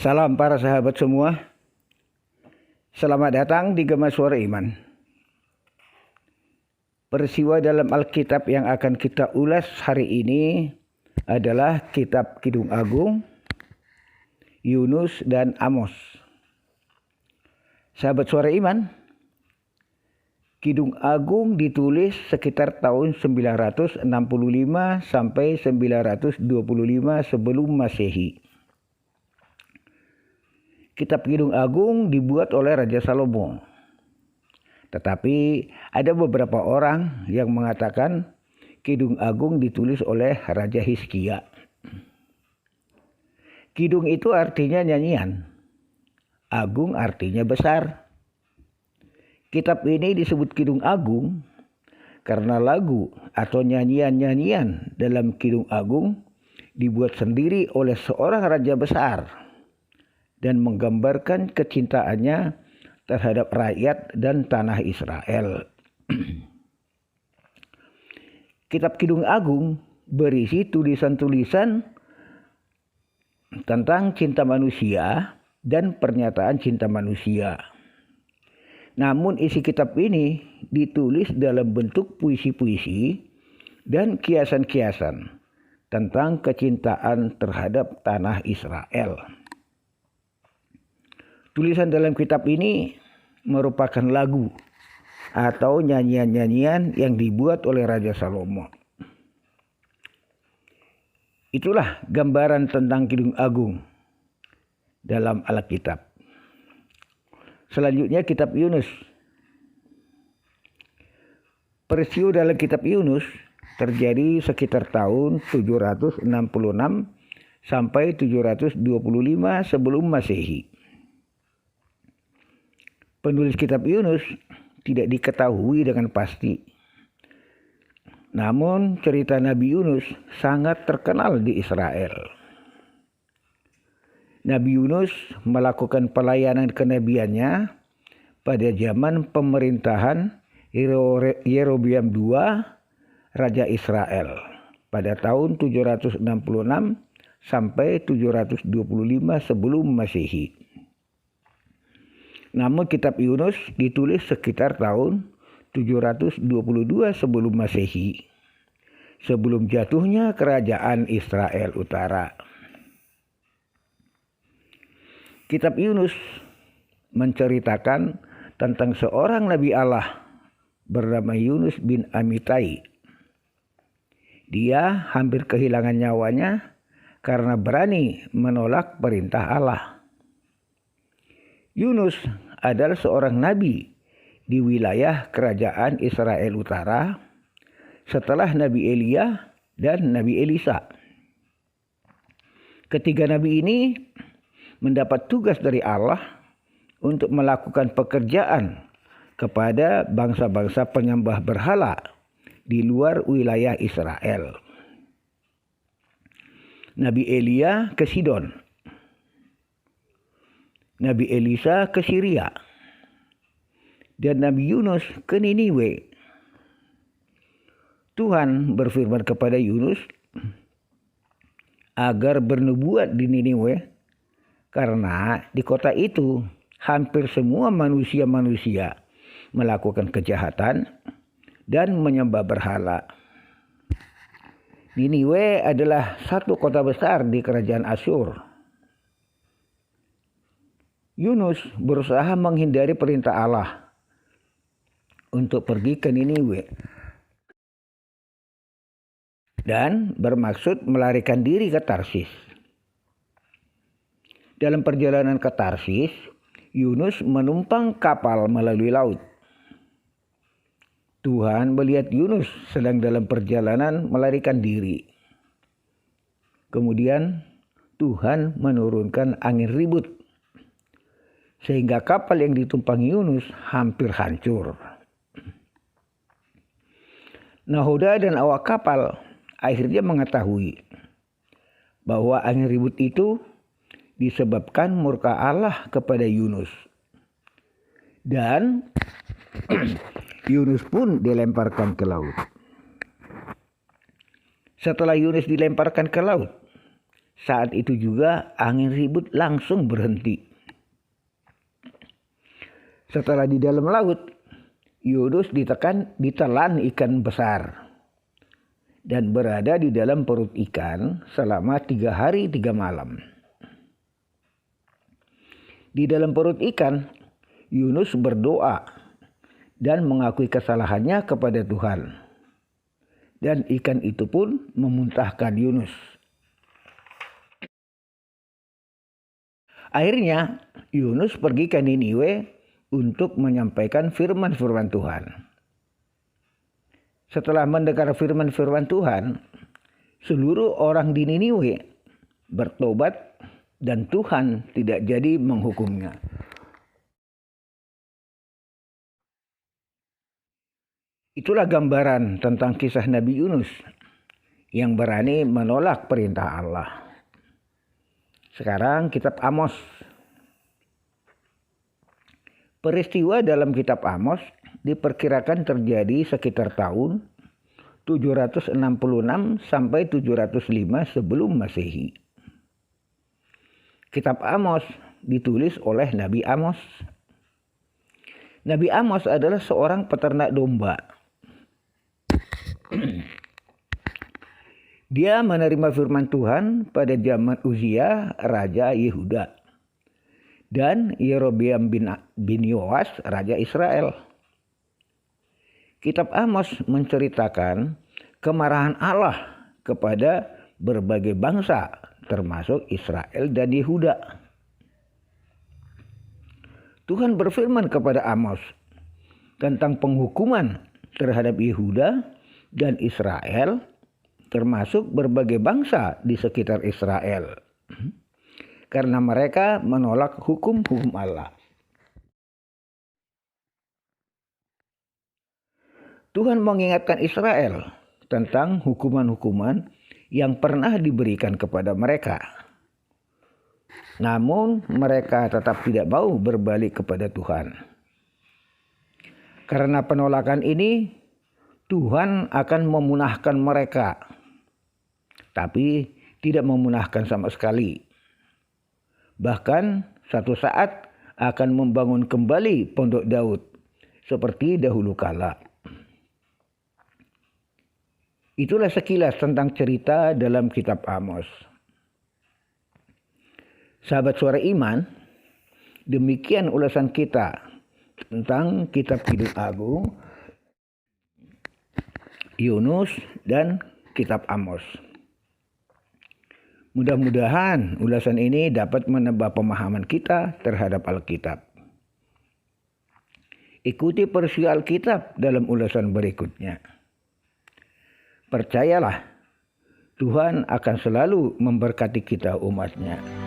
Salam para sahabat semua. Selamat datang di Gema Suara Iman. Peristiwa dalam Alkitab yang akan kita ulas hari ini adalah kitab Kidung Agung, Yunus dan Amos. Sahabat Suara Iman, Kidung Agung ditulis sekitar tahun 965 sampai 925 sebelum Masehi. Kitab Kidung Agung dibuat oleh Raja Salomo. Tetapi ada beberapa orang yang mengatakan Kidung Agung ditulis oleh Raja Hizkia. Kidung itu artinya nyanyian. Agung artinya besar. Kitab ini disebut Kidung Agung karena lagu atau nyanyian-nyanyian dalam Kidung Agung dibuat sendiri oleh seorang raja besar dan menggambarkan kecintaannya terhadap rakyat dan tanah Israel. Kitab Kidung Agung berisi tulisan-tulisan tentang cinta manusia dan pernyataan cinta manusia. Namun isi kitab ini ditulis dalam bentuk puisi-puisi dan kiasan-kiasan tentang kecintaan terhadap tanah Israel. Tulisan dalam kitab ini merupakan lagu atau nyanyian-nyanyian yang dibuat oleh Raja Salomo. Itulah gambaran tentang Kidung Agung dalam Alkitab. Selanjutnya kitab Yunus. Peristiwa dalam kitab Yunus terjadi sekitar tahun 766 sampai 725 sebelum Masehi. Penulis kitab Yunus tidak diketahui dengan pasti. Namun cerita Nabi Yunus sangat terkenal di Israel. Nabi Yunus melakukan pelayanan kenabiannya pada zaman pemerintahan Yerobeam II, Raja Israel, pada tahun 766 sampai 725 sebelum Masehi. Namun kitab Yunus ditulis sekitar tahun 722 sebelum Masehi, sebelum jatuhnya kerajaan Israel Utara. Kitab Yunus menceritakan tentang seorang Nabi Allah bernama Yunus bin Amitai. Dia hampir kehilangan nyawanya karena berani menolak perintah Allah. Yunus adalah seorang nabi di wilayah kerajaan Israel Utara setelah Nabi Elia dan Nabi Elisa. Ketiga nabi ini mendapat tugas dari Allah untuk melakukan pekerjaan kepada bangsa-bangsa penyembah berhala di luar wilayah Israel. Nabi Elia ke Sidon, Nabi Elisa ke Syria, dan Nabi Yunus ke Niniwe. Tuhan berfirman kepada Yunus agar bernubuat di Niniwe karena di kota itu hampir semua manusia-manusia melakukan kejahatan dan menyembah berhala. Niniwe adalah satu kota besar di kerajaan Asyur. Yunus berusaha menghindari perintah Allah untuk pergi ke Niniwe dan bermaksud melarikan diri ke Tarsis. Dalam perjalanan ke Tarsis, Yunus menumpang kapal melalui laut. Tuhan melihat Yunus sedang dalam perjalanan melarikan diri. Kemudian Tuhan menurunkan angin ribut sehingga kapal yang ditumpangi Yunus hampir hancur. Nahoda dan awak kapal akhirnya mengetahui bahwa angin ribut itu disebabkan murka Allah kepada Yunus. Dan Yunus pun dilemparkan ke laut. Setelah Yunus dilemparkan ke laut, Saat itu juga angin ribut langsung berhenti. Setelah di dalam laut, Yunus ditelan ikan besar dan berada di dalam perut ikan selama 3 hari 3 malam. Di dalam perut ikan, Yunus berdoa dan mengakui kesalahannya kepada Tuhan. Dan ikan itu pun memuntahkan Yunus. Akhirnya Yunus pergi ke Niniwe untuk menyampaikan firman-firman Tuhan. Setelah mendengar firman-firman Tuhan, seluruh orang di Niniwe bertobat dan Tuhan tidak jadi menghukumnya. Itulah gambaran tentang kisah Nabi Yunus yang berani menolak perintah Allah. Sekarang kitab Amos. Peristiwa dalam kitab Amos diperkirakan terjadi sekitar tahun 766 sampai 705 sebelum Masehi. Kitab Amos ditulis oleh Nabi Amos. Nabi Amos adalah seorang peternak domba. Dia menerima firman Tuhan pada zaman Uzia, Raja Yehuda, dan Yerobeam bin Yoas, Raja Israel. Kitab Amos menceritakan kemarahan Allah kepada berbagai bangsa, termasuk Israel dan Yehuda. Tuhan berfirman kepada Amos tentang penghukuman terhadap Yehuda dan Israel, termasuk berbagai bangsa di sekitar Israel, karena mereka menolak hukum-hukum Allah. Tuhan mengingatkan Israel tentang hukuman-hukuman yang pernah diberikan kepada mereka. Namun mereka tetap tidak mau berbalik kepada Tuhan. Karena penolakan ini, Tuhan akan memunahkan mereka, tapi tidak memunahkan sama sekali. Bahkan satu saat akan membangun kembali pondok Daud seperti dahulu kala. Itulah sekilas tentang cerita dalam kitab Amos. Sahabat Suara Iman, demikian ulasan kita tentang kitab Kidung Agung, Yunus, dan kitab Amos. Mudah-mudahan ulasan ini dapat menambah pemahaman kita terhadap Alkitab. Ikuti porsi Alkitab dalam ulasan berikutnya. Percayalah, Tuhan akan selalu memberkati kita umat-Nya.